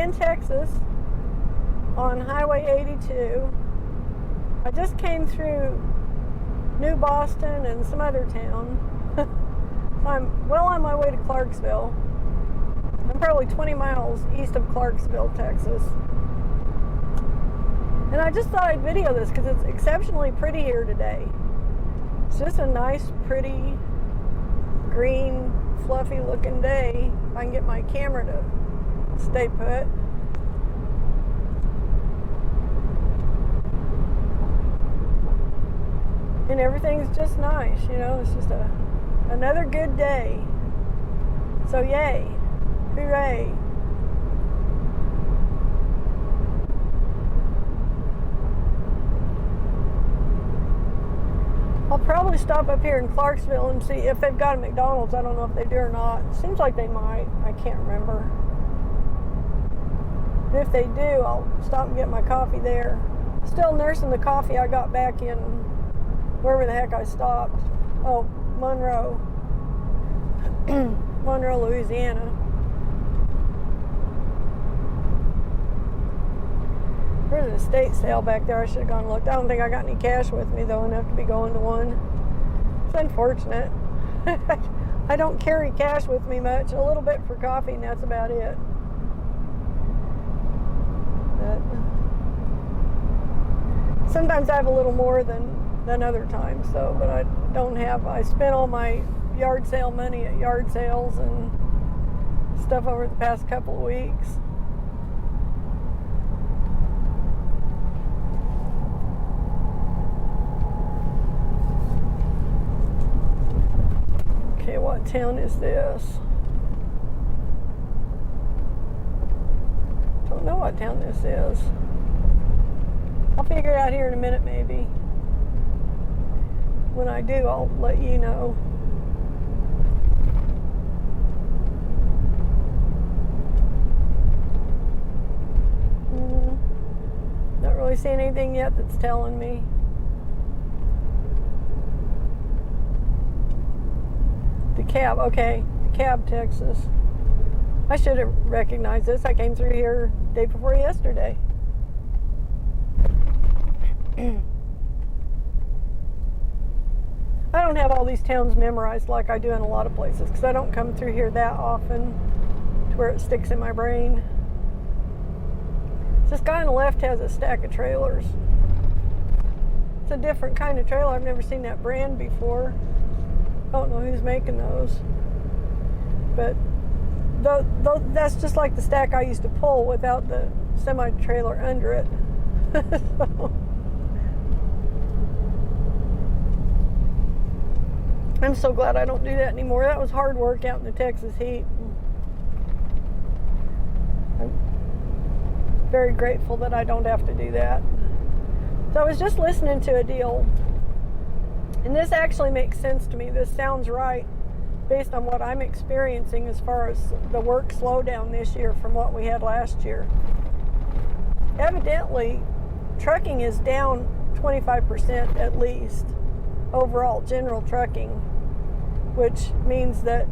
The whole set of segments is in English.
in Texas on Highway 82. I just came through New Boston and some other town. I'm well on my way to Clarksville. I'm probably 20 miles east of Clarksville, Texas. And I just thought I'd video this because it's exceptionally pretty here today. It's just a nice, pretty, green, fluffy looking day. If I can get my camera to stay put. And everything's just nice, you know, it's just another good day. So yay, hooray. I'll probably stop up here in Clarksville and see if they've got a McDonald's. I don't know if they do or not. Seems like they might. I can't remember. But if they do, I'll stop and get my coffee there. Still nursing the coffee I got back in wherever the heck I stopped. Oh, Monroe. Monroe, Louisiana. There's an estate sale back there. I should have gone and looked. I don't think I got any cash with me, though, enough to be going to one. It's unfortunate. I don't carry cash with me much. A little bit for coffee, and that's about it. But sometimes I have a little more than other times, so, but I don't have, I spent all my yard sale money at yard sales and stuff over the past couple of weeks. Okay, what town is this? Don't know what town this is. I'll figure it out here in a minute, maybe. When I do, I'll let you know. Not really seeing anything yet that's telling me. DeKalb, okay, DeKalb, Texas. I should have recognized this. I came through here day before yesterday. I don't have all these towns memorized like I do in a lot of places because I don't come through here that often to where it sticks in my brain. This guy on the left has a stack of trailers. It's a different kind of trailer. I've never seen that brand before. I don't know who's making those. But that's just like the stack I used to pull without the semi-trailer under it. So, I'm so glad I don't do that anymore. That was hard work out in the Texas heat. I'm very grateful that I don't have to do that. So I was just listening to a deal, and this actually makes sense to me. This sounds right based on what I'm experiencing as far as the work slowdown this year from what we had last year. Evidently, trucking is down 25% at least. Overall general trucking, which means that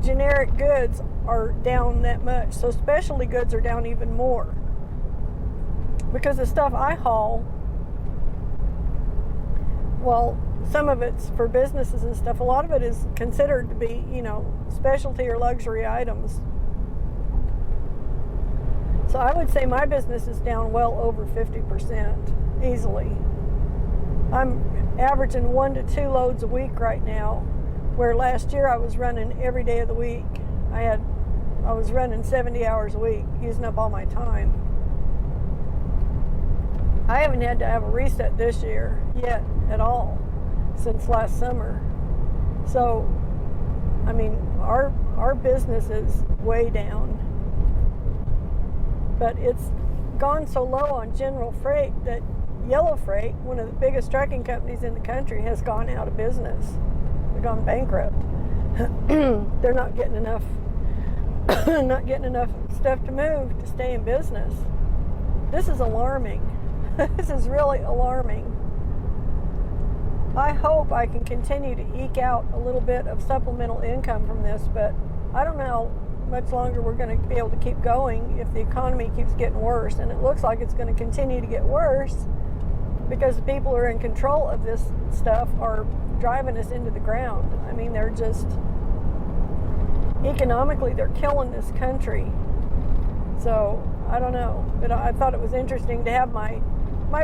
generic goods are down that much. So specialty goods are down even more. Because the stuff I haul, well, some of it's for businesses and stuff. A lot of it is considered to be, you know, specialty or luxury items. So I would say my business is down well over 50% easily. I'm averaging 1 to 2 loads a week right now, where last year I was running every day of the week. I was running 70 hours a week, using up all my time. I haven't had to have a reset this year yet at all since last summer. So, I mean, our business is way down. But it's gone so low on general freight that Yellow Freight, one of the biggest trucking companies in the country, has gone out of business. They've gone bankrupt. They're not getting enough stuff to move to stay in business. This is alarming. This is really alarming. I hope I can continue to eke out a little bit of supplemental income from this, but I don't know how much longer we're going to be able to keep going if the economy keeps getting worse. And it looks like it's going to continue to get worse because the people who are in control of this stuff are driving us into the ground. I mean, they're just, economically, they're killing this country. So, I don't know. But I thought it was interesting to have my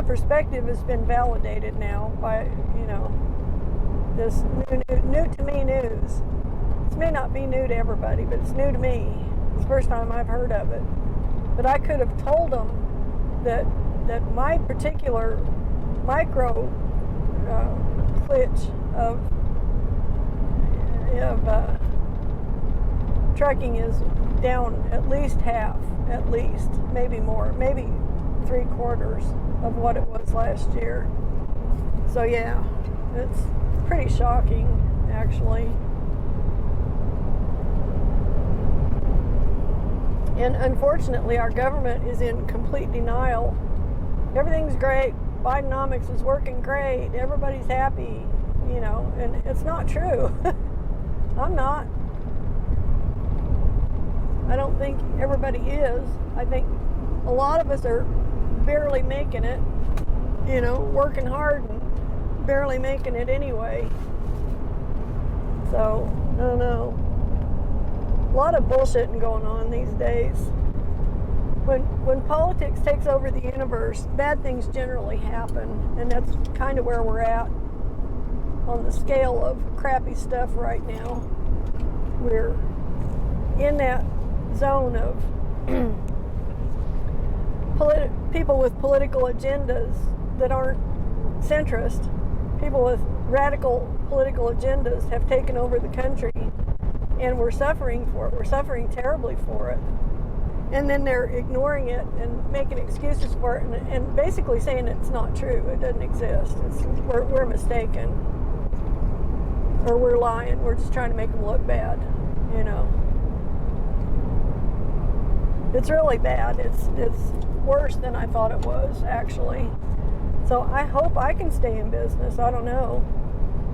perspective has been validated now by, this new to me news. This may not be new to everybody, but it's new to me. It's the first time I've heard of it. But I could have told them that my particular micro glitch of trucking is down at least half, at least, maybe more, maybe 3/4 of what it was last year. So yeah, it's pretty shocking, actually. And unfortunately, our government is in complete denial. Everything's great. Bidenomics is working great. Everybody's happy, and it's not true. I'm not. I don't think everybody is. I think a lot of us are barely making it, working hard and barely making it anyway. So, I don't know. A lot of bullshitting going on these days. When politics takes over the universe, bad things generally happen, and that's kind of where we're at on the scale of crappy stuff right now. We're in that zone of people with political agendas that aren't centrist. People with radical political agendas have taken over the country, and we're suffering for it. We're suffering terribly for it. And then they're ignoring it and making excuses for it and basically saying it's not true. It doesn't exist. We're mistaken. Or we're lying. We're just trying to make them look bad, It's really bad. It's worse than I thought it was, actually. So I hope I can stay in business. I don't know.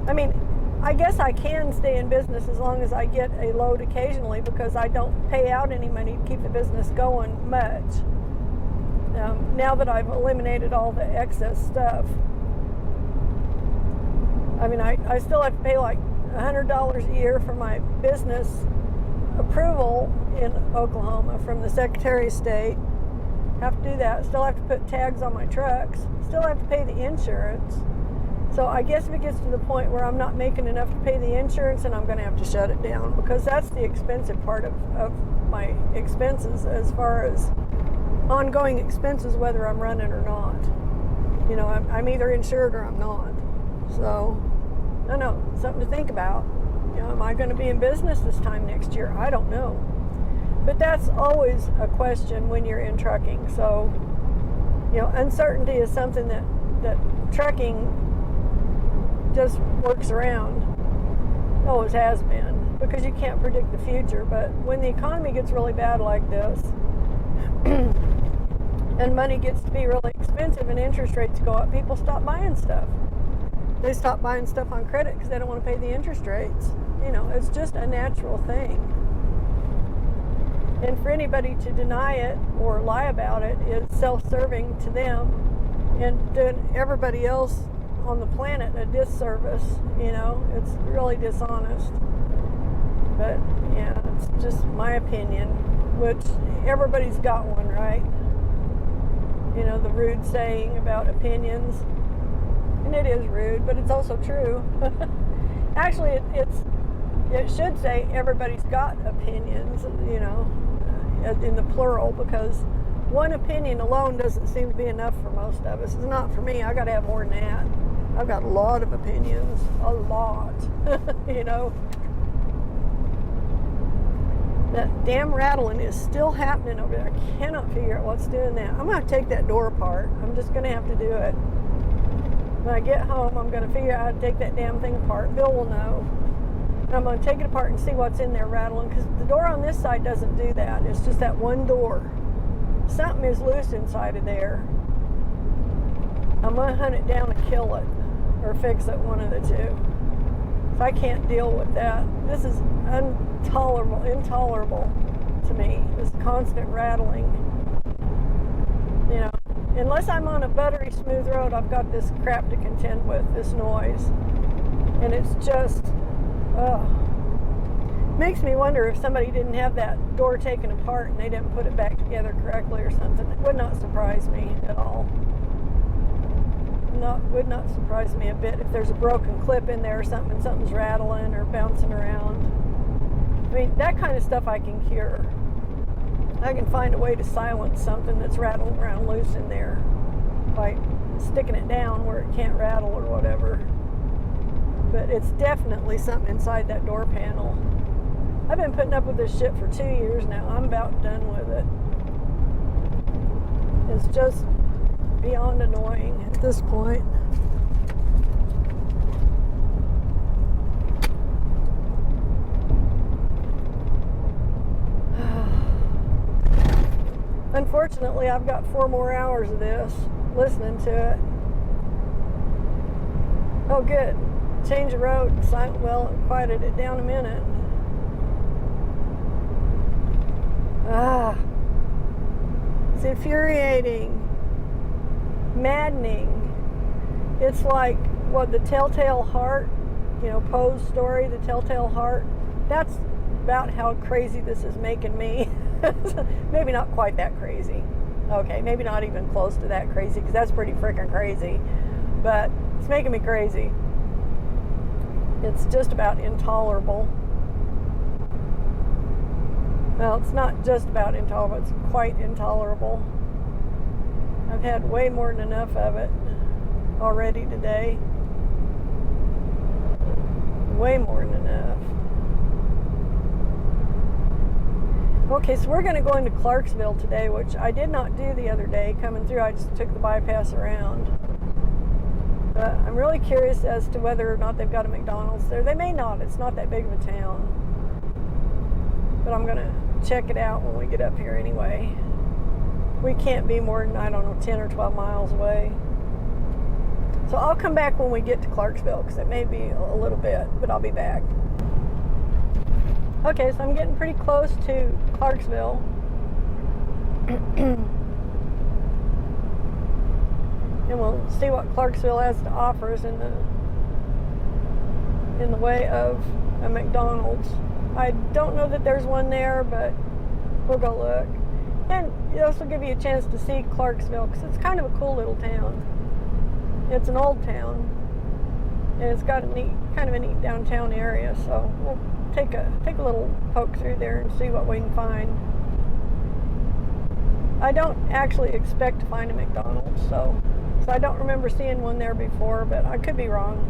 I mean, I guess I can stay in business as long as I get a load occasionally because I don't pay out any money to keep the business going much. Now that I've eliminated all the excess stuff. I mean, I still have to pay like $100 a year for my business approval in Oklahoma from the Secretary of State. Have to do that. Still have to put tags on my trucks. Still have to pay the insurance. So I guess if it gets to the point where I'm not making enough to pay the insurance, then I'm going to have to shut it down because that's the expensive part of my expenses as far as ongoing expenses, whether I'm running or not. I'm either insured or I'm not. So, I don't know, something to think about. Am I going to be in business this time next year? I don't know. But that's always a question when you're in trucking. So, uncertainty is something that trucking just works around. Always has been, because you can't predict the future. But when the economy gets really bad like this, and money gets to be really expensive and interest rates go up, people stop buying stuff. They stop buying stuff on credit because they don't want to pay the interest rates. It's just a natural thing. And for anybody to deny it or lie about it is self-serving to them and doing everybody else on the planet a disservice. It's really dishonest. But yeah, it's just my opinion, which everybody's got one, right? The rude saying about opinions. And it is rude, but it's also true. Actually, it should say everybody's got opinions, in the plural, because one opinion alone doesn't seem to be enough for most of us. It's not for me. I got to have more than that. I've got a lot of opinions. A lot. That damn rattling is still happening over there. I cannot figure out what's doing that. I'm going to take that door apart. I'm just going to have to do it. When I get home, I'm going to figure out how to take that damn thing apart. Bill will know. And I'm going to take it apart and see what's in there rattling, because the door on this side doesn't do that. It's just that one door. Something is loose inside of there. I'm going to hunt it down and kill it, or fix it, one of the two. If I can't deal with that, this is intolerable. to me, this constant rattling. You know, unless I'm on a buttery smooth road, I've got this crap to contend with, this noise. And it's just, makes me wonder if somebody didn't have that door taken apart and they didn't put it back together correctly or something. It would not surprise me at all. Would not surprise me a bit if there's a broken clip in there or something, and something's rattling or bouncing around. I mean, that kind of stuff I can cure. I can find a way to silence something that's rattling around loose in there by sticking it down where it can't rattle or whatever. But it's definitely something inside that door panel. I've been putting up with this shit for 2 years now. I'm about done with it. It's just beyond annoying at this point. Unfortunately, I've got 4 more hours of this, listening to it. Oh, good. Change the road. Well, quieted it down a minute. It's infuriating. Maddening. It's like, what, the Telltale Heart, Poe's story, the Telltale Heart. That's about how crazy this is making me. Maybe not quite that crazy. Okay, maybe not even close to that crazy, because that's pretty freaking crazy. But it's making me crazy. It's just about intolerable. Well, it's not just about intolerable, it's quite intolerable. I've had way more than enough of it already today. Way more than enough. Okay, so we're going to go into Clarksville today, which I did not do the other day coming through. I just took the bypass around. But I'm really curious as to whether or not they've got a McDonald's there. They may not. It's not that big of a town. But I'm going to check it out when we get up here anyway. We can't be more than, 10 or 12 miles away. So I'll come back when we get to Clarksville, because it may be a little bit, but I'll be back. Okay, so I'm getting pretty close to Clarksville. And we'll see what Clarksville has to offer us in the way of a McDonald's. I don't know that there's one there, but we'll go look. And this will give you a chance to see Clarksville, because it's kind of a cool little town. It's an old town, and it's got kind of a neat downtown area. So we'll take a little poke through there and see what we can find. I don't actually expect to find a McDonald's, so I don't remember seeing one there before, but I could be wrong.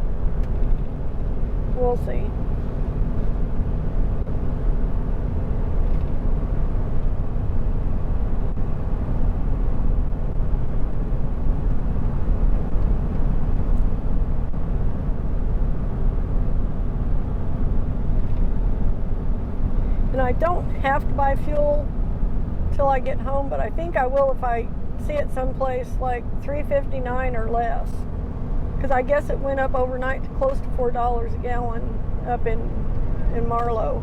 We'll see. And I don't have to buy fuel till I get home, but I think I will if I see it someplace like $3.59 or less, because I guess it went up overnight to close to $4 a gallon up in Marlow.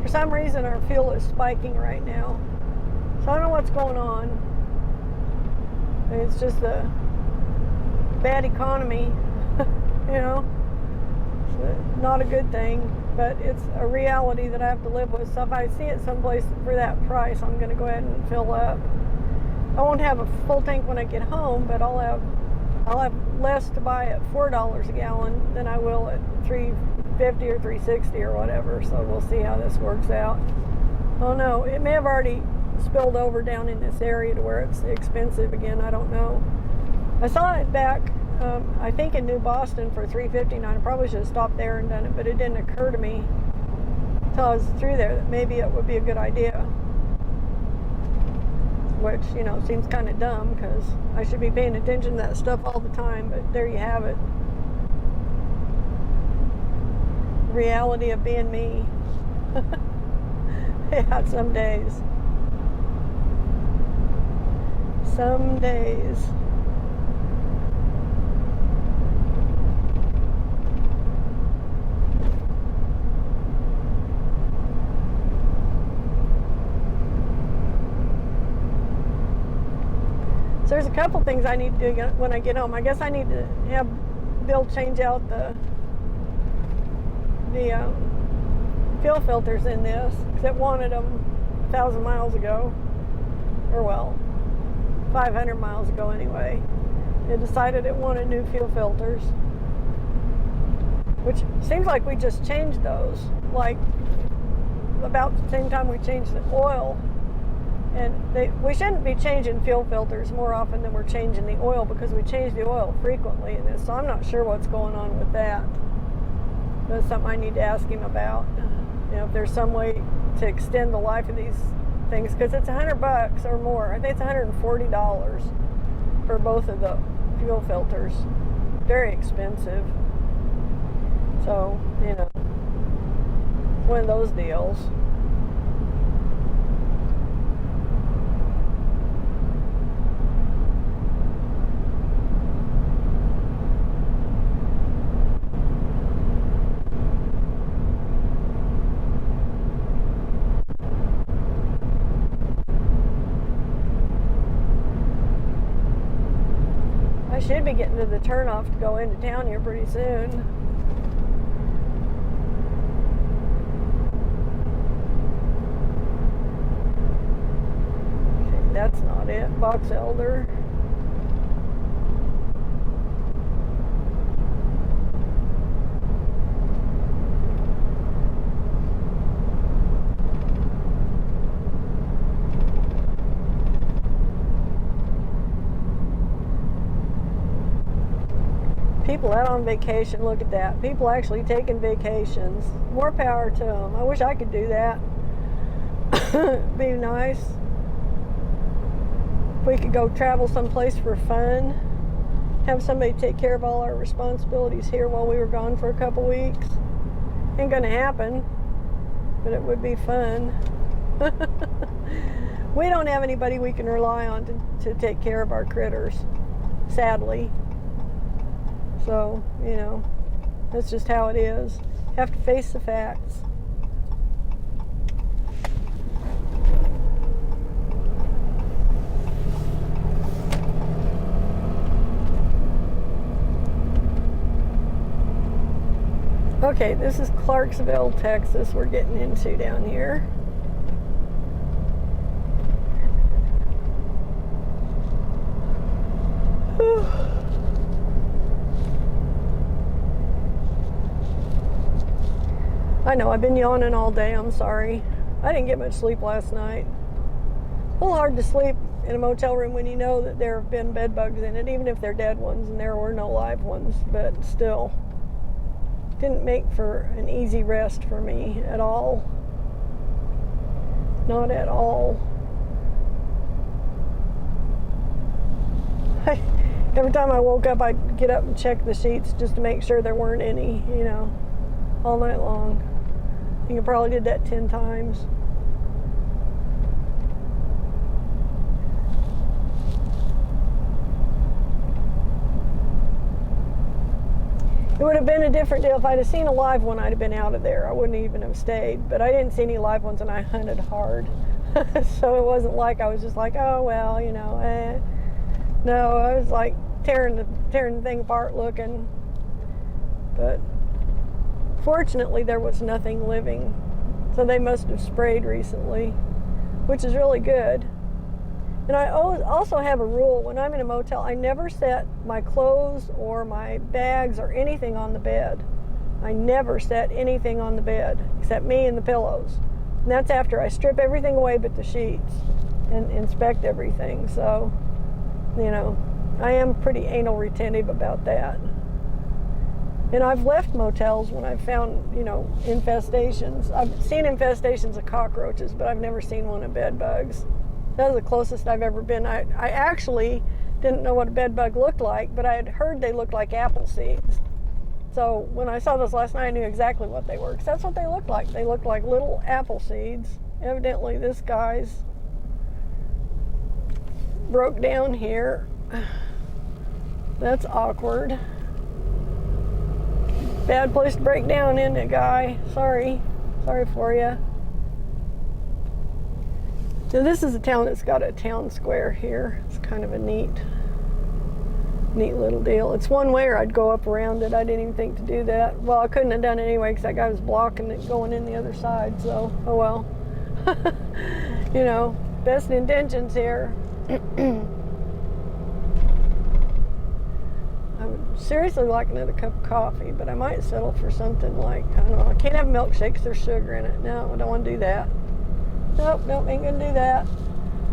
For some reason our fuel is spiking right now, so I don't know what's going on. It's just a bad economy. It's not a good thing, but it's a reality that I have to live with. So if I see it someplace for that price, I'm going to go ahead and fill up. I won't have a full tank when I get home, but I'll have less to buy at $4 a gallon than I will at $3.50 or $3.60 or whatever. So we'll see how this works out. Oh no, it may have already spilled over down in this area to where it's expensive again. I don't know. I saw it back, I think in New Boston for $3.59. I probably should have stopped there and done it, but it didn't occur to me until I was through there that maybe it would be a good idea. Which, seems kind of dumb, because I should be paying attention to that stuff all the time, but there you have it. Reality of being me. Yeah, some days. Some days. there's a couple things I need to do when I get home. I guess I need to have Bill change out the fuel filters in this, because it wanted them 1,000 miles ago, or well, 500 miles ago anyway. It decided it wanted new fuel filters, which seems like we just changed those, like about the same time we changed the oil. And we shouldn't be changing fuel filters more often than we're changing the oil, because we change the oil frequently in this. So I'm not sure what's going on with that. That's something I need to ask him about. You know, if there's some way to extend the life of these things, because it's $100 or more. I think it's $140 for both of the fuel filters. Very expensive. So, you know, it's one of those deals. I should be getting to the turnoff to go into town here pretty soon. Okay, that's not it. Box elder. People out on vacation, look at that. People actually taking vacations. More power to them. I wish I could do that. Be nice. If we could go travel someplace for fun. Have somebody take care of all our responsibilities here while we were gone for a couple weeks. Ain't gonna happen, but it would be fun. We don't have anybody we can rely on to take care of our critters, sadly. So, you know, that's just how it is. Have to face the facts. Okay, this is Clarksville, Texas, we're getting into down here. I know, I've been yawning all day, I'm sorry. I didn't get much sleep last night. A little hard to sleep in a motel room when you know that there have been bed bugs in it, even if they're dead ones, and there were no live ones, but still. Didn't make for an easy rest for me at all. Not at all. Every time I woke up, I'd get up and check the sheets just to make sure there weren't any, you know, all night long. I think I probably did that 10 times. It would have been a different deal if I'd have seen a live one. I'd have been out of there. I wouldn't even have stayed. But I didn't see any live ones, and I hunted hard. So it wasn't like I was just like, oh well, you know. No, I was like tearing the thing apart looking. But fortunately, there was nothing living. So they must have sprayed recently, which is really good. And I also have a rule when I'm in a motel, I never set my clothes or my bags or anything on the bed. I never set anything on the bed except me and the pillows. And that's after I strip everything away but the sheets and inspect everything. So, you know, I am pretty anal retentive about that. And I've left motels when I've found, you know, infestations. I've seen infestations of cockroaches, but I've never seen one of bed bugs. That was the closest I've ever been. I actually didn't know what a bed bug looked like, but I had heard they looked like apple seeds. So when I saw those last night, I knew exactly what they were, because that's what they looked like. They looked like little apple seeds. Evidently, this guy's broke down here. That's awkward. Bad place to break down, isn't it, guy? Sorry for you. So this is a town that's got a town square here. It's kind of a neat little deal. It's one way, or I'd go up around it. I didn't even think to do that. Well, I couldn't have done it anyway because that guy was blocking it going in the other side. So, oh well. You know, best intentions here. I would seriously like another cup of coffee, but I might settle for something like, I don't know, I can't have milkshakes, there's sugar in it. No, I don't want to do that. Nope, ain't gonna do that.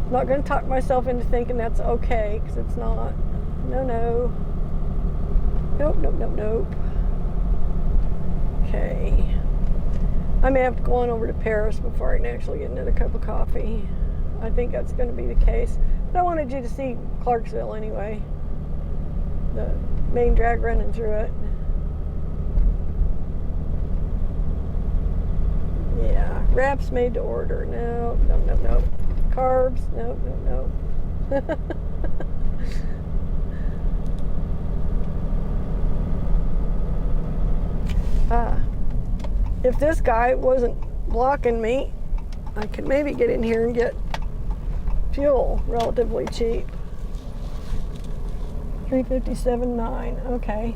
I'm not gonna talk myself into thinking that's okay, because it's not. No. Nope. Okay. I may have to go on over to Paris before I can actually get another cup of coffee. I think that's going to be the case. But I wanted you to see Clarksville anyway. The main drag running through it. Yeah. Wraps made to order. No. Carbs. No. If this guy wasn't blocking me, I could maybe get in here and get fuel relatively cheap. $3.57.9. Okay.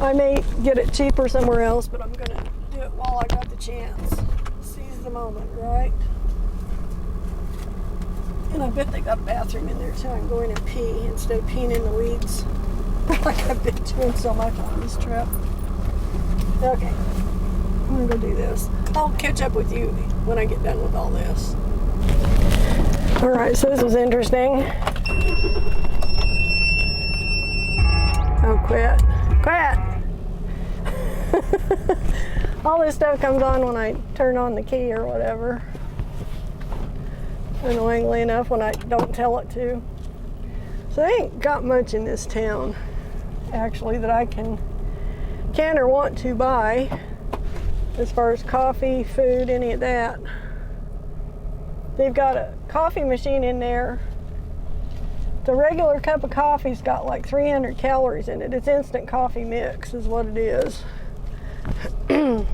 I may get it cheaper somewhere else, but I'm gonna do it while I got the chance. Seize the moment, right? And I bet they got a bathroom in there too. I can go in and pee instead of peeing in the weeds. Like I've been doing so much on this trip. Okay, I'm gonna go do this. I'll catch up with you when I get done with all this. All right, so this was interesting. Oh, quit. All this stuff comes on when I turn on the key or whatever. Annoyingly enough, when I don't tell it to. So they ain't got much in this town, actually, that I can or want to buy as far as coffee, food, any of that. They've got a coffee machine in there. The regular cup of coffee's got like 300 calories in it. It's instant coffee mix is what it is. I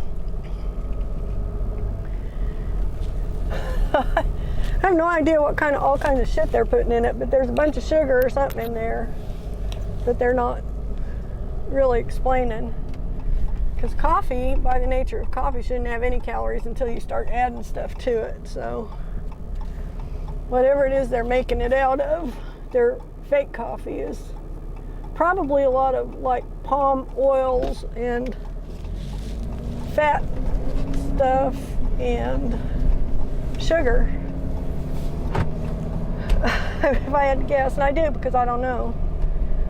have no idea what all kinds of shit they're putting in it, but there's a bunch of sugar or something in there that they're not really explaining. Because coffee, by the nature of coffee, shouldn't have any calories until you start adding stuff to it. So whatever it is they're making it out of, their fake coffee is probably a lot of like palm oils and fat stuff and sugar. If I had to guess, and I do because I don't know.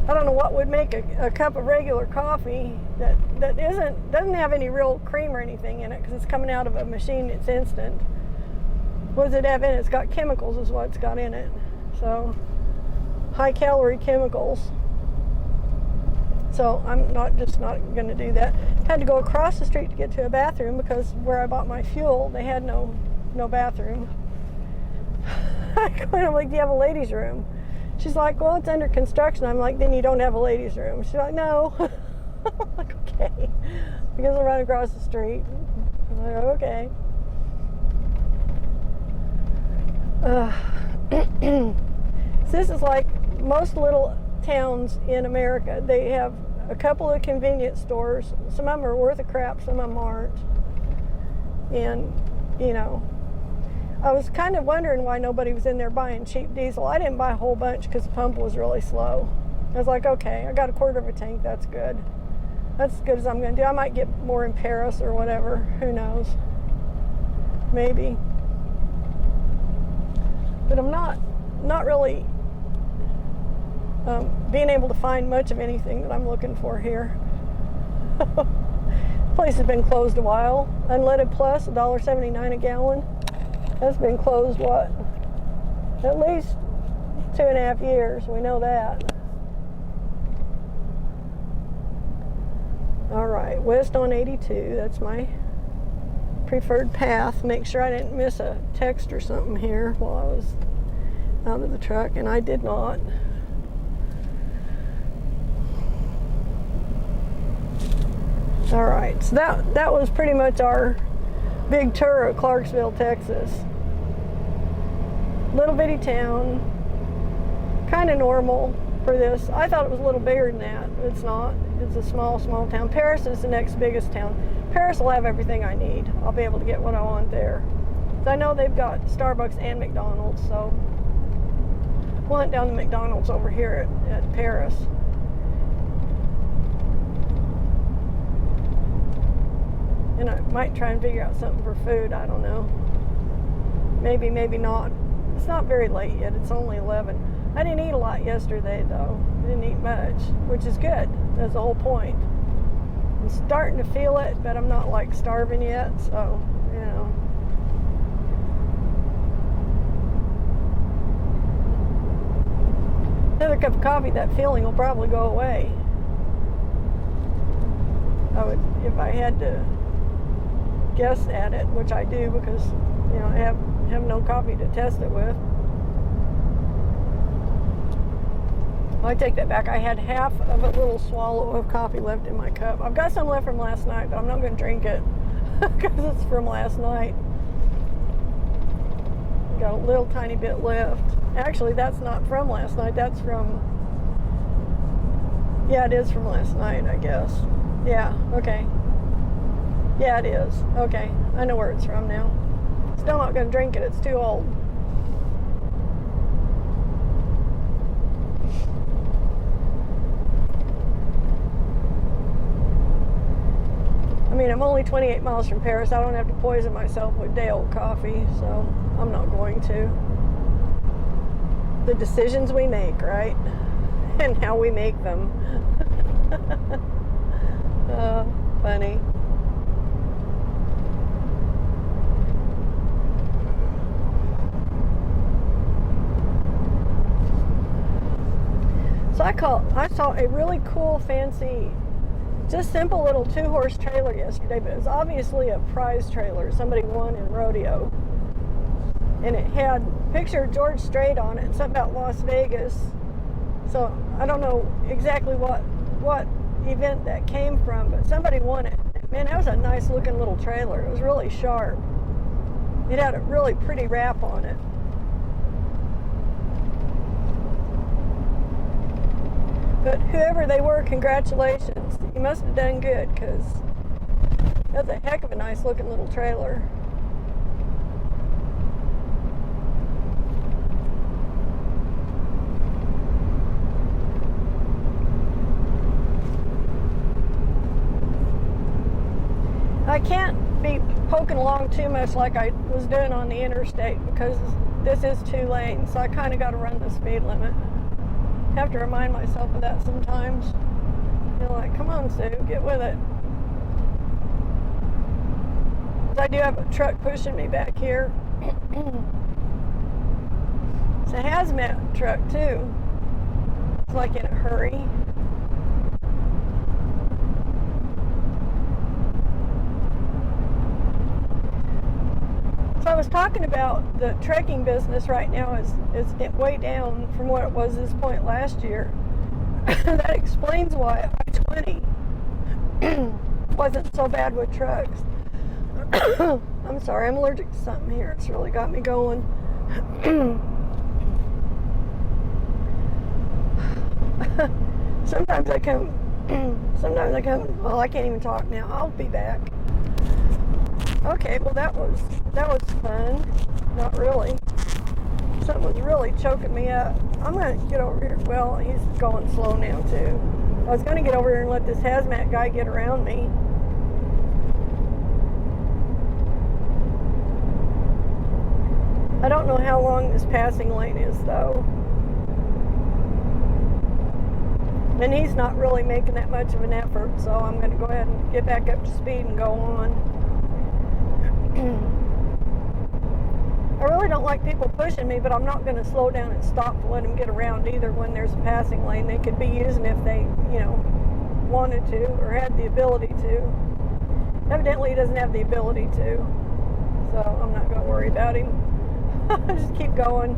I don't know what would make a cup of regular coffee that doesn't have any real cream or anything in it because it's coming out of a machine. It's instant. What does it have in it? It's got chemicals is what it's got in it. So high calorie chemicals. So I'm not going to do that. Had to go across the street to get to a bathroom because where I bought my fuel, they had no bathroom. I'm like, do you have a ladies' room? She's like, well, it's under construction. I'm like, then you don't have a ladies' room. She's like, no. I'm like, okay. Because I run across the street. I'm like, okay. So this is like most little towns in America. They have a couple of convenience stores. Some of them are worth a crap, some of them aren't. And, you know, I was kind of wondering why nobody was in there buying cheap diesel. I didn't buy a whole bunch because the pump was really slow. I was like, okay, I got a quarter of a tank. That's good. That's as good as I'm going to do. I might get more in Paris or whatever. Who knows? Maybe. But I'm not really being able to find much of anything that I'm looking for here. The place has been closed a while. Unleaded Plus, $1.79 a gallon. That's been closed, what? At least 2.5 years. We know that. All right, west on 82. That's my preferred path. Make sure I didn't miss a text or something here while I was out of the truck, and I did not. All right, so that was pretty much our big tour of Clarksville, Texas. Little bitty town, kind of normal for this. I thought it was a little bigger than that. It's not. It's a small town. Paris is the next biggest town. Paris will have everything I need. I'll be able to get what I want there. So I know they've got Starbucks and McDonald's, so we'll hunt down the McDonald's over here at Paris. And I might try and figure out something for food. I don't know. Maybe, maybe not. It's not very late yet. It's only 11. I didn't eat a lot yesterday, though. I didn't eat much, which is good. That's the whole point. I'm starting to feel it, but I'm not like starving yet, so, you know. Another cup of coffee, that feeling will probably go away. I would, if I had to guess at it, which I do because, you know, I have no coffee to test it with. Well, I take that back. I had half of a little swallow of coffee left in my cup. I've got some left from last night, but I'm not going to drink it because it's from last night. Got a little tiny bit left. Actually, that's not from last night. That's from, yeah, it is from last night, I guess. Yeah, okay. Yeah, it is. Okay, I know where it's from now. Still not going to drink it. It's too old. I mean, I'm only 28 miles from Paris. I don't have to poison myself with day-old coffee, so I'm not going to. The decisions we make, right? And how we make them. Funny. So I saw a really cool, fancy, just simple little 2-horse trailer yesterday, but it was obviously a prize trailer. Somebody won in rodeo. And it had a picture of George Strait on it and something about Las Vegas. So I don't know exactly what event that came from, but somebody won it. Man, that was a nice looking little trailer. It was really sharp. It had a really pretty wrap on it. But whoever they were, congratulations. You must have done good, because that's a heck of a nice looking little trailer. I can't be poking along too much like I was doing on the interstate because this is 2 lanes, so I kind of got to run the speed limit. I have to remind myself of that sometimes. You're like, come on, Sue, get with it. I do have a truck pushing me back here. It's a hazmat truck, too. It's like in a hurry. So I was talking about the trekking business right now is way down from what it was this point last year. That explains why I-20 wasn't so bad with trucks. I'm sorry, I'm allergic to something here. It's really got me going. Sometimes I come, well, I can't even talk now. I'll be back. Okay, well that was fun. Not really. Something was really choking me up. I'm gonna get over here. Well, he's going slow now too. I was gonna get over here and let this hazmat guy get around me. I don't know how long this passing lane is though. And he's not really making that much of an effort, so I'm gonna go ahead and get back up to speed and go on. I really don't like people pushing me, but I'm not going to slow down and stop to let them get around either when there's a passing lane. They could be using if they, you know, wanted to or had the ability to. Evidently, he doesn't have the ability to, so I'm not going to worry about him. Just keep going.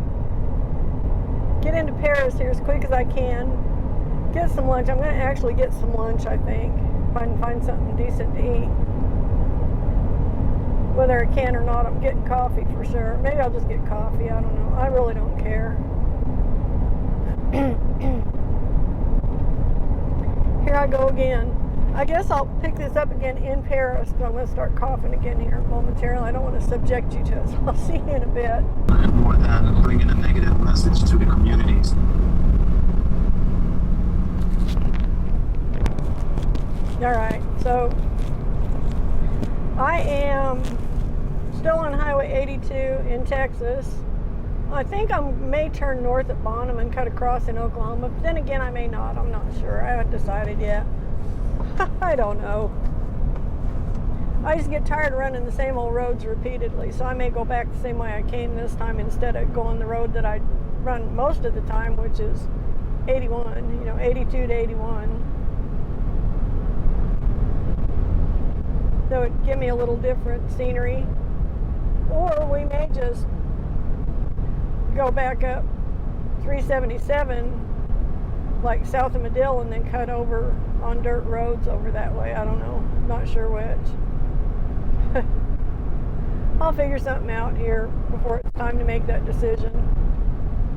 Get into Paris here as quick as I can. Get some lunch. I'm going to actually get some lunch, I think. Find something decent to eat. With Whether I can or not, I'm getting coffee for sure. Maybe I'll just get coffee. I don't know. I really don't care. Here I go again. I guess I'll pick this up again in Paris, but I'm going to start coughing again here momentarily. I don't want to subject you to it, so I'll see you in a bit. And more than bringing a negative message to the communities. All right, so I am still on Highway 82 in Texas. I think I may turn north at Bonham and cut across in Oklahoma, but then again, I may not. I'm not sure. I haven't decided yet. I don't know. I just get tired of running the same old roads repeatedly, so I may go back the same way I came this time instead of going the road that I run most of the time, which is 81, 82 to 81. So it'd give me a little different scenery. Or we may just go back up 377 like south of Medill and then cut over on dirt roads over that way. I don't know. Not sure which. I'll figure something out here before it's time to make that decision.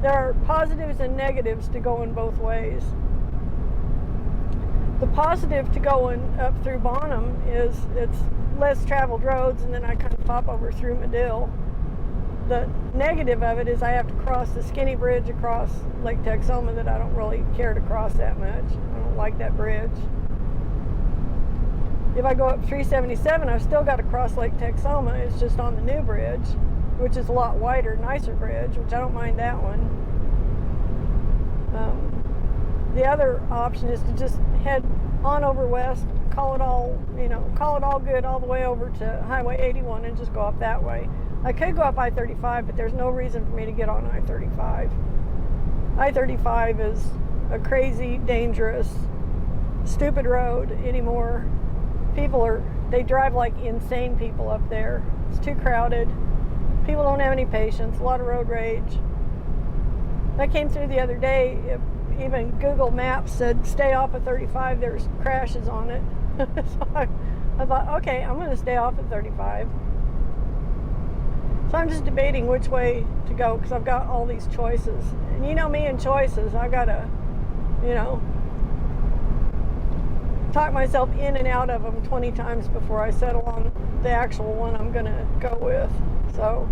There are positives and negatives to going both ways. The positive to going up through Bonham is it's less traveled roads, and then I kind of pop over through Medill. The negative of it is I have to cross the skinny bridge across Lake Texoma that I don't really care to cross that much. I don't like that bridge. If I go up 377, I've still got to cross Lake Texoma. It's just on the new bridge, which is a lot wider, nicer bridge, which I don't mind that one. The other option is to just head on over west, call it all good all the way over to Highway 81 and just go up that way. I could go up I-35, but there's no reason for me to get on I-35. I-35 is a crazy, dangerous, stupid road anymore. They drive like insane people up there. It's too crowded. People don't have any patience, a lot of road rage. I came through the other day, even Google Maps said stay off of 35, there's crashes on it. So I thought, okay, I'm going to stay off at 35. So I'm just debating which way to go because I've got all these choices. And you know me and choices, I've got to, talk myself in and out of them 20 times before I settle on the actual one I'm going to go with. So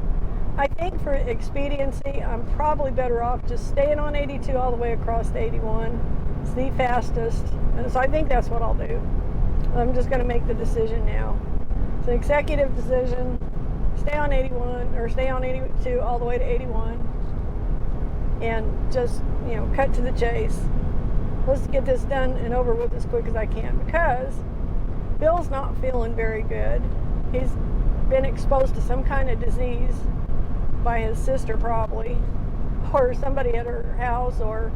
I think for expediency, I'm probably better off just staying on 82 all the way across to 81. It's the fastest. And so I think that's what I'll do. I'm just going to make the decision now. It's an executive decision. Stay on 81 or stay on 82 all the way to 81 and just, cut to the chase. Let's get this done and over with as quick as I can because Bill's not feeling very good. He's been exposed to some kind of disease by his sister probably, or somebody at her house, or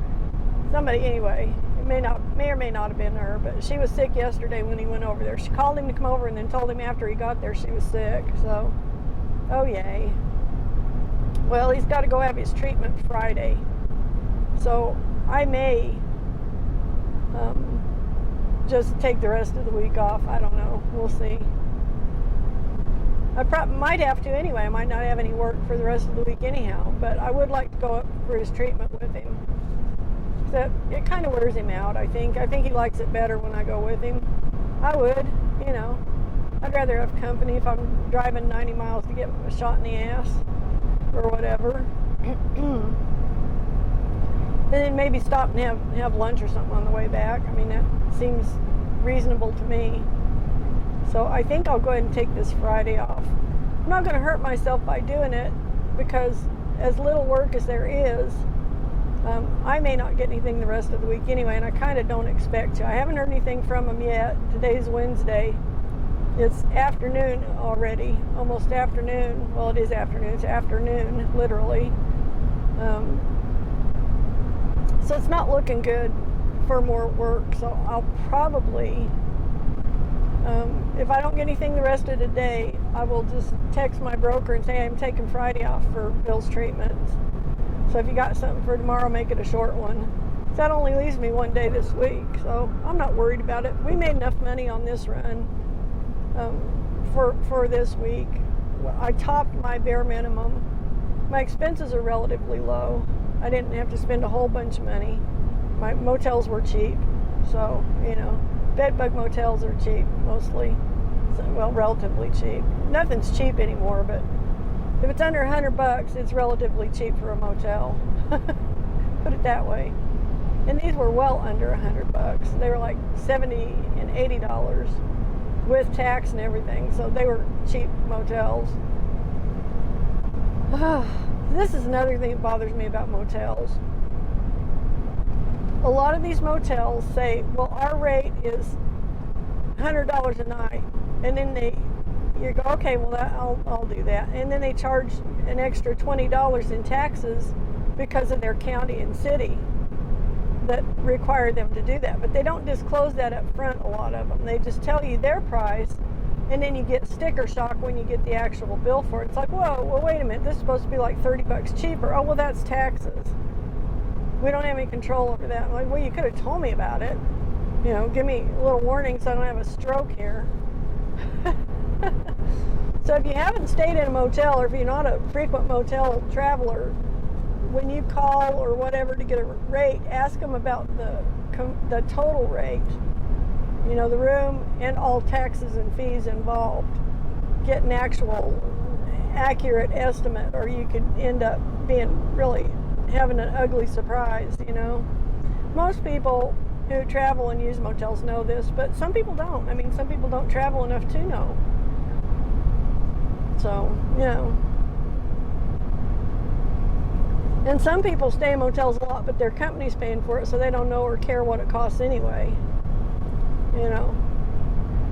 somebody anyway. It may or may not have been her, but she was sick yesterday when he went over there. She called him to come over and then told him after he got there she was sick. So, oh yay. Well, he's got to go have his treatment Friday. So I may just take the rest of the week off. I don't know. We'll see. I might have to anyway. I might not have any work for the rest of the week anyhow, but I would like to go up for his treatment with him. So it kind of wears him out, I think. I think he likes it better when I go with him. I would, I'd rather have company if I'm driving 90 miles to get a shot in the ass or whatever. Then maybe stop and have lunch or something on the way back. I mean, that seems reasonable to me. So I think I'll go ahead and take this Friday off. I'm not going to hurt myself by doing it because as little work as there is, I may not get anything the rest of the week anyway, and I kind of don't expect to. I haven't heard anything from them yet. Today's Wednesday. It's afternoon already, almost afternoon. Well, it is afternoon. It's afternoon, literally. So it's not looking good for more work. So I'll probably, if I don't get anything the rest of the day, I will just text my broker and say I'm taking Friday off for Bill's treatment. So if you got something for tomorrow, make it a short one. So that only leaves me one day this week. So I'm not worried about it. We made enough money on this run for this week. I topped my bare minimum. My expenses are relatively low. I didn't have to spend a whole bunch of money. My motels were cheap, so bed bug motels are cheap mostly. So, well, relatively cheap. Nothing's cheap anymore, but if it's under $100, it's relatively cheap for a motel. Put it that way. And these were well under $100. They were like $70 and $80 with tax and everything. So they were cheap motels. This is another thing that bothers me about motels. A lot of these motels say, well, our rate is $100 a night. And then you go, okay, well, I'll do that. And then they charge an extra $20 in taxes because of their county and city that require them to do that. But they don't disclose that up front, a lot of them. They just tell you their price, and then you get sticker shock when you get the actual bill for it. It's like, whoa, well, wait a minute, this is supposed to be like $30 cheaper. Oh, well, that's taxes. We don't have any control over that. I'm like, well, you could have told me about it. Give me a little warning so I don't have a stroke here. So if you haven't stayed in a motel, or if you're not a frequent motel traveler, when you call or whatever to get a rate, ask them about the total rate, the room and all taxes and fees involved. Get an actual accurate estimate, or you could end up being really having an ugly surprise. Most people who travel and use motels know this, but some people don't. I mean, some people don't travel enough to know. So, and some people stay in motels a lot, but their company's paying for it, so they don't know or care what it costs anyway.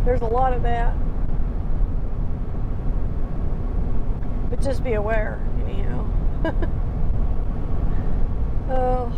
There's a lot of that. But just be aware, anyhow. Oh.